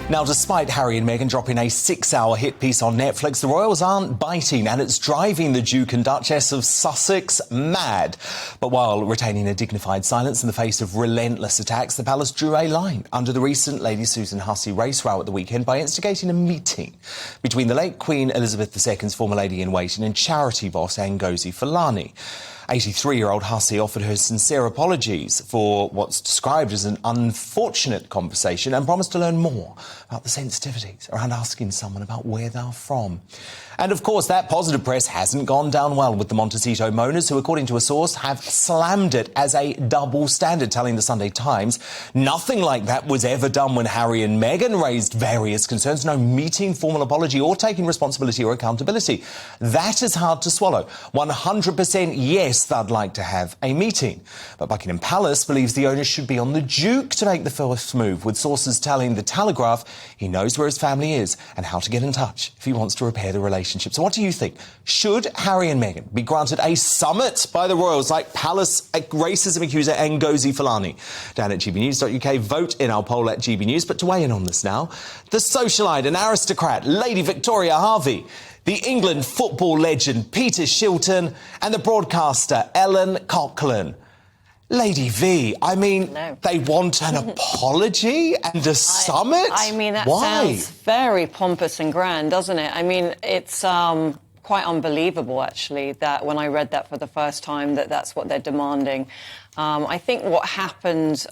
Now, despite Harry and Meghan dropping a 6-hour hit piece on Netflix, the royals aren't biting, and it's driving the Duke and Duchess of Sussex mad. But while retaining a dignified silence in the face of relentless attacks, the palace drew a line under the recent Lady Susan Hussey race row at the weekend by instigating a meeting between the late Queen Elizabeth II's former lady-in-waiting and charity boss Ngozi Fulani. 83-year-old Hussey offered her sincere apologies for what's described as an unfortunate conversation and promised to learn more about the sensitivities around asking someone about where they're from. And, of course, that positive press hasn't gone down well with the Montecito mourners, who, according to a source, have slammed it as a double standard, telling the Sunday Times nothing like that was ever done when Harry and Meghan raised various concerns. No meeting, formal apology or taking responsibility or accountability. That is hard to swallow. 100% yes, they'd like to have a meeting. But Buckingham Palace believes the onus should be on the Duke to make the first move, with sources telling The Telegraph he knows where his family is and how to get in touch if he wants to repair the relationship. So what do you think? Should Harry and Meghan be granted a summit by the royals like palace racism accuser Ngozi Fulani? Down at GBNews.uk, vote in our poll at GBNews. But to weigh in on this now, the socialite and aristocrat Lady Victoria Harvey, the England football legend Peter Shilton, and the broadcaster Ellen Coughlin. Lady V, I mean, They want an apology and a summit? I mean, that Why? sounds very pompous and grand, doesn't it? I mean, it's quite unbelievable, actually, that when I read that for the first time, that's what they're demanding. I think what happened,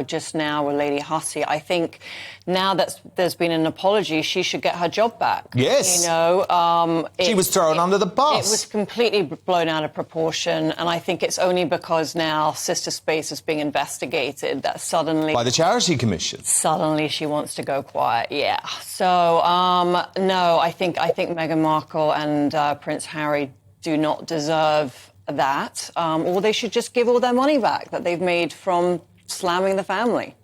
just now with Lady Hussey, I think now that there's been an apology, she should get her job back. Yes. She was thrown under the bus. It was completely blown out of proportion, and I think it's only because now Sister Space is being investigated that suddenly... By the Charity Commission. Suddenly she wants to go quiet, yeah. So, no, I think Meghan Markle and Prince Harry do not deserve that, or they should just give all their money back that they've made from slamming the family.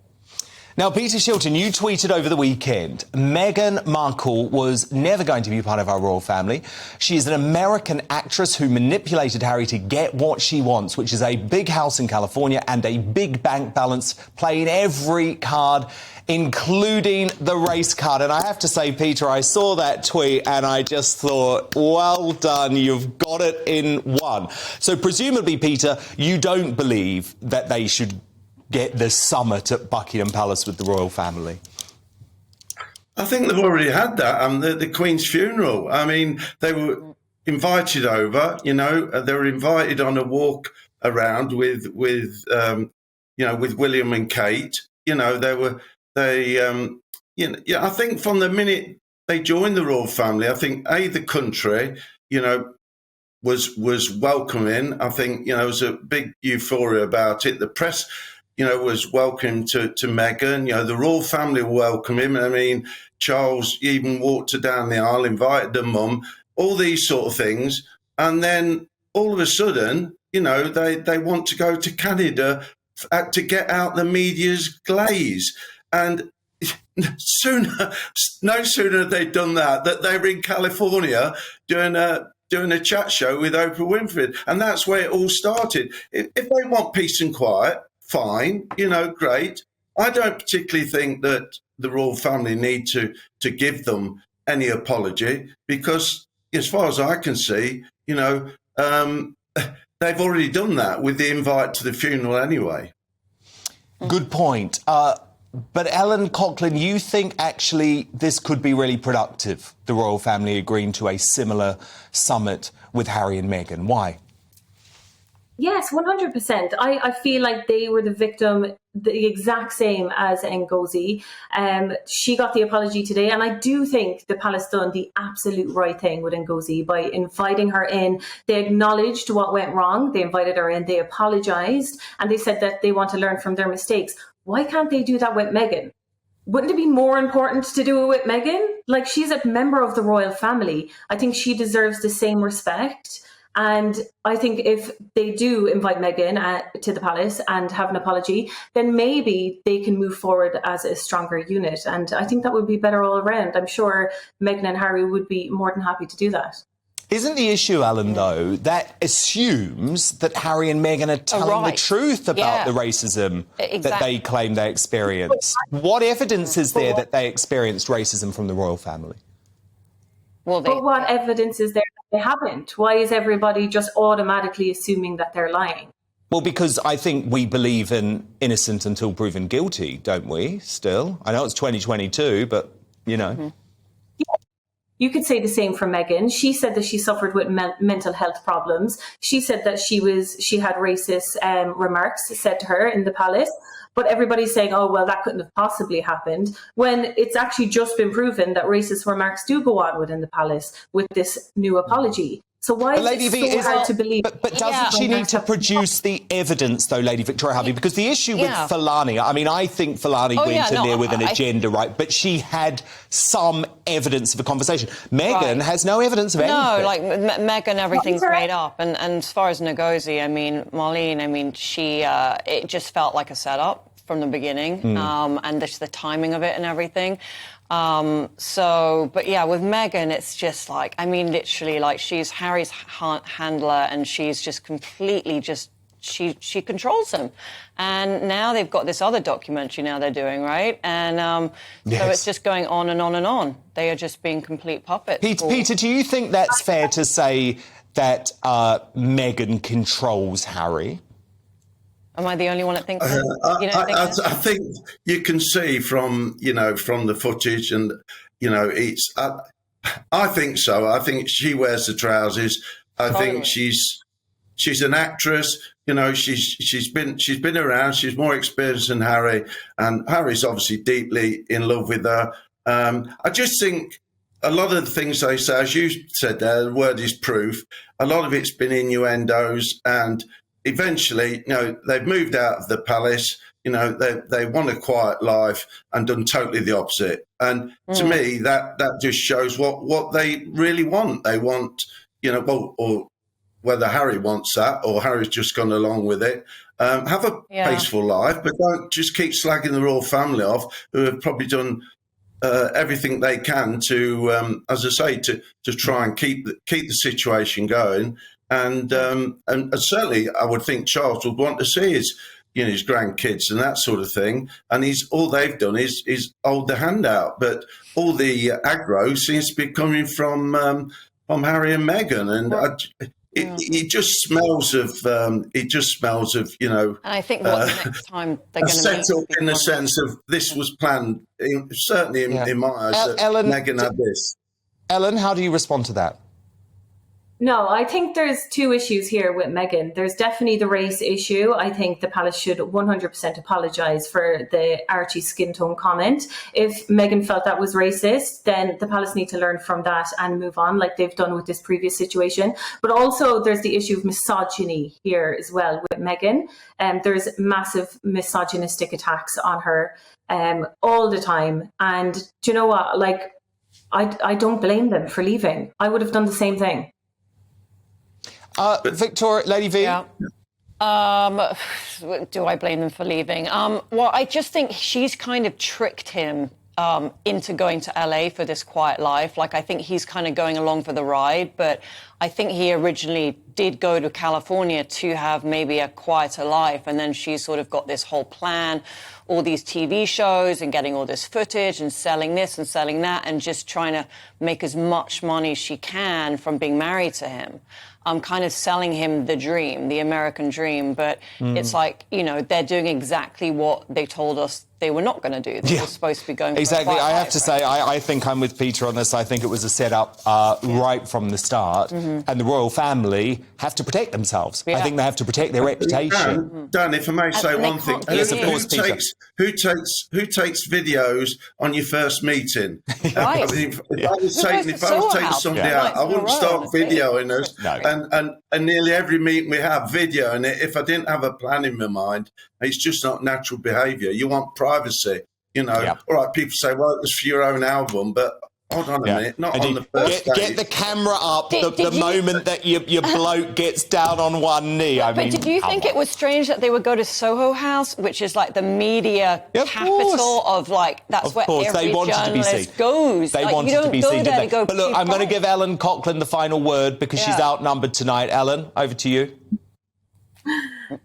Now, Peter Shilton, you tweeted over the weekend, Meghan Markle was never going to be part of our royal family. She is an American actress who manipulated Harry to get what she wants, which is a big house in California and a big bank balance, playing every card, including the race card. And I have to say, Peter, I saw that tweet and I just thought, well done, you've got it in one. So presumably, Peter, you don't believe that they should get the summit at Buckingham Palace with the royal family? I think they've already had that. The Queen's funeral. I mean, they were invited over. They were invited on a walk around with William and Kate. I think from the minute they joined the royal family, I think the country, was welcoming. I think there was a big euphoria about it. The press, was welcome to Meghan. The royal family welcomed him. I mean, Charles even walked her down the aisle, invited her mum, all these sort of things. And then all of a sudden, they want to go to Canada to get out the media's glaze. And no sooner had they done that they were in California doing a chat show with Oprah Winfrey. And that's where it all started. If they want peace and quiet, fine, great. I don't particularly think that the royal family need to give them any apology because, as far as I can see, they've already done that with the invite to the funeral anyway. Good point. But Ellen Coughlin, you think actually this could be really productive, the royal family agreeing to a similar summit with Harry and Meghan? Why? Yes, 100%. I feel like they were the victim, the exact same as Ngozi. She got the apology today, and I do think the palace done the absolute right thing with Ngozi by inviting her in. They acknowledged what went wrong. They invited her in. They apologised, and they said that they want to learn from their mistakes. Why can't they do that with Meghan? Wouldn't it be more important to do it with Meghan? Like, she's a member of the royal family. I think she deserves the same respect. And I think if they do invite Meghan to the palace and have an apology, then maybe they can move forward as a stronger unit. And I think that would be better all around. I'm sure Meghan and Harry would be more than happy to do that. Isn't the issue, Alan, though, that assumes that Harry and Meghan are telling the truth about the racism that they claim they experienced? What evidence is there that they experienced racism from the royal family? But what evidence is there that they haven't? Why is everybody just automatically assuming that they're lying? Well, because I think we believe in innocent until proven guilty, don't we, still? I know it's 2022, but, you know. Yeah. You could say the same for Meghan. She said that she suffered with mental health problems. She said that she had racist remarks said to her in the palace. But everybody's saying, oh, well, that couldn't have possibly happened, when it's actually just been proven that racist remarks do go on within the palace with this new apology. So why is it so hard to believe? But doesn't she need to produce the evidence, though, Lady Victoria Harvey? Because the issue with Fulani, I mean, I think Fulani went in there with an agenda, right? But she had some evidence of a conversation. Meghan has no evidence of anything. No, like Meghan, everything's made up. And as far as Ngozi, I mean, Marlene, I mean, it just felt like a setup from the beginning, and the timing of it and everything. But yeah, with Meghan, it's just like, I mean, literally, like, she's Harry's handler, and she's just completely she controls him. And now they've got this other documentary now they're doing, right? And so it's just going on and on and on. They are just being complete puppets. Peter, do you think that's fair to say that Meghan controls Harry? Am I the only one that thinks that? I think you can see from the footage, and it's. I think so. I think she wears the trousers. I think she's an actress. She's been around. She's more experienced than Harry, and Harry's obviously deeply in love with her. I just think a lot of the things they say, as you said there, the word is proof. A lot of it's been innuendos, and eventually, they've moved out of the palace. They want a quiet life and done totally the opposite. And to me, that just shows what they really want. They want, or whether Harry wants that or Harry's just gone along with it. Have a peaceful life, but don't just keep slagging the royal family off, who have probably done everything they can to, as I say, to try and keep the situation going. And certainly, I would think Charles would want to see his grandkids and that sort of thing. And all they've done is hold the hand out. But all the aggro seems to be coming from Harry and Meghan, and it just smells of And I think the next time they're going to set up in the sense of this was planned. Certainly in my eyes, that Meghan had this. Ellen, how do you respond to that? No, I think there's two issues here with Meghan. There's definitely the race issue. I think the palace should 100% apologise for the Archie skin tone comment. If Meghan felt that was racist, then the palace need to learn from that and move on, like they've done with this previous situation. But also there's the issue of misogyny here as well with Meghan. There's massive misogynistic attacks on her all the time. And do you know what? Like, I don't blame them for leaving. I would have done the same thing. Victoria, Lady V? Yeah. Do I blame them for leaving? Well, I just think she's kind of tricked him into going to LA for this quiet life. Like, I think he's kind of going along for the ride, but I think he originally did go to California to have maybe a quieter life, and then she's sort of got this whole plan, all these TV shows and getting all this footage and selling this and selling that and just trying to make as much money as she can from being married to him. Kind of selling him the dream, the American dream. But it's like, they're doing exactly what they told us they were not going to do. They were supposed to be going for exactly. I have life, to say, I think I'm with Peter on this. I think it was a setup right from the start. And the royal family have to protect themselves. I think they have to protect their reputation. Dan, if I may say one thing. Yes, of course, Peter. Who takes videos on your first meeting? Right. I mean, if I was taking somebody out, I wouldn't start videoing us. No. And nearly every meeting we have video, and if I didn't have a plan in my mind, it's just not natural behaviour. You want privacy, All right, people say, well, it's for your own album, but Hold on a minute, not And on the first day. get the camera up Did the you- moment that your bloke gets down on one knee. I mean, But did you think it was strange that they would go to Soho House, which is like the media Yeah, of capital course. of like, that's Of where course, every they wanted to be journalist seen. goes. They Like, wanted you don't to be go seen, there didn't to they? go But look, too I'm going to far. give Ellen Coughlin the final word because she's Yeah. outnumbered tonight. Ellen, over to you.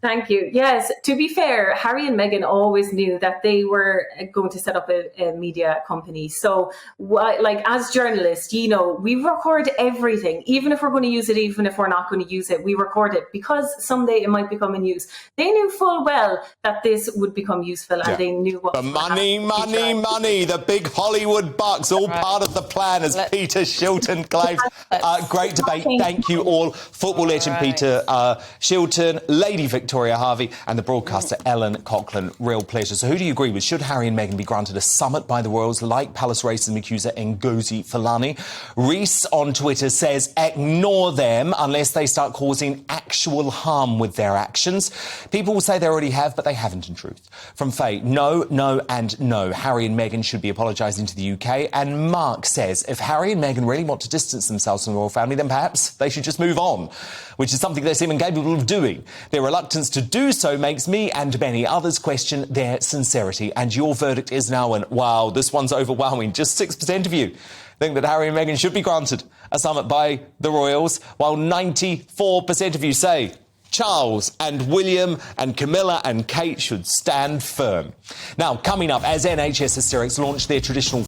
Thank you. Yes, to be fair, Harry and Meghan always knew that they were going to set up a media company. So, like, as journalists, you know, we record everything, even if we're going to use it, even if we're not going to use it, we record it because someday it might become in use. They knew full well that this would become useful, and they knew what. The money, the big Hollywood bucks, all part of the plan, as Peter Shilton claims. Great debate. Thank you all. Football legend Peter Shilton, Lady Victoria Harvey, and the broadcaster Ellen Coughlin. Real pleasure. So who do you agree with? Should Harry and Meghan be granted a summit by the royals like palace racism accuser Ngozi Fulani? Reese on Twitter says ignore them unless they start causing actual harm with their actions. People will say they already have, but they haven't in truth. From Faye, no, no and no. Harry and Meghan should be apologising to the UK. And Mark says if Harry and Meghan really want to distance themselves from the royal family, then perhaps they should just move on, which is something they seem incapable of doing. Their reluctance to do so makes me and many others question their sincerity. And your verdict is now wow, this one's overwhelming. Just 6% of you think that Harry and Meghan should be granted a summit by the royals, while 94% of you say Charles and William and Camilla and Kate should stand firm. Now, coming up, as NHS hysterics launch their traditional